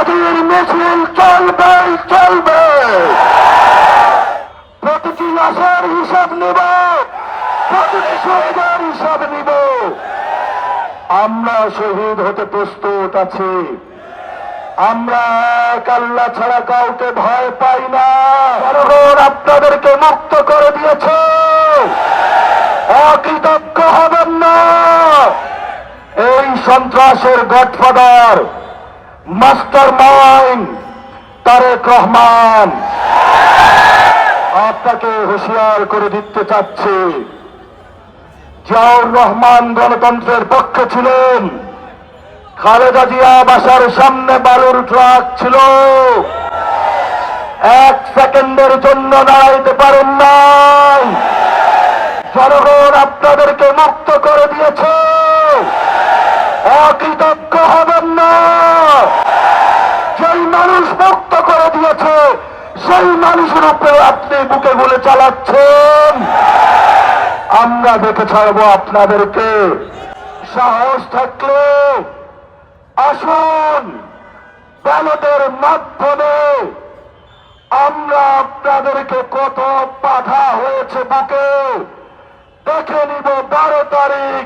আজাদির মিছিল চলবে চলবে, প্রতিটি লাশের হিসাব নিব, প্রতিটি শহীদের হিসাব নিব। আমরা শহীদ হতে প্রস্তুত আছি। আমরা এক আল্লাহ ছাড়া কাউকে ভয় পাই না। জনগণ আপনাদেরকে মুক্ত করে দিয়েছে, অকৃতজ্ঞ হবেন না। এই সন্ত্রাসের godfather, mastermind Tarique Rahman, আপনাকে হুঁশিয়ার করে দিতে চাচ্ছি। জিয়াউর রহমান গণতন্ত্রের পক্ষে ছিলেন, খালেদা জিয়া বাসার সামনে বালুর ট্রাক ছিল, এক সেকেন্ডের জন্য দাঁড়াইতে পারেন নাই। জনগণ আপনাদেরকে মুক্ত করে দিয়েছে, অকৃতজ্ঞ হবেন না। যেই মানুষ মুক্ত করে দিয়েছে সেই মানুষের উপরে আপনি বুকে গুলি চালাচ্ছেন। আমরা দেখে ছাড়বো আপনাদেরকে। সাহস থাকলে আসুন, ব্যালটের মাধ্যমে আমরা আপনাদেরকে কত বাধা হয়েছে বুকে দেখে নিব। 12 তারিখ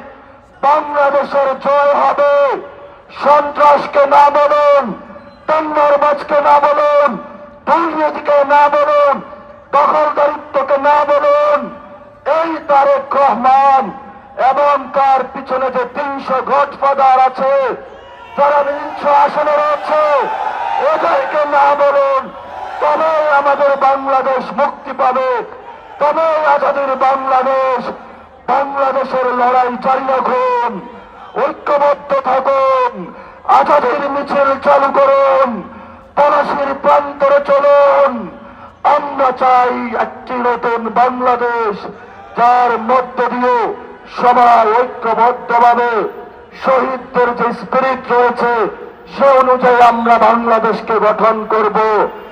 বাংলাদেশের জয় হবে। সন্ত্রাসকে না বলুন, টেন্ডারবাজকে না বলুন, দুর্নীতিকে না বলুন, দখলদারিত্বকে না বলুন। এই তারেক রহমান এবং তার পিছনে যে 300 গডফাদার আছে, যারা 300 আসনে রয়েছে, এদেরকে না বলুন। তবে আমাদের বাংলাদেশ মুক্তি পাবে, তবে আজাদির বাংলাদেশ। বাংলাদেশের লড়াই জারি রাখুন, ঐক্যবদ্ধ থাকুন, আজাদির মিছিল চালু করুন, পলাশির প্রান্তরে চলুন। আমরা চাই একটি নতুন বাংলাদেশ, যার মধ্য দিয়ে সবাই ঐক্যবদ্ধভাবে শহীদদের যে স্পিরিট রয়েছে সে অনুযায়ী আমরা বাংলাদেশকে গঠন করব।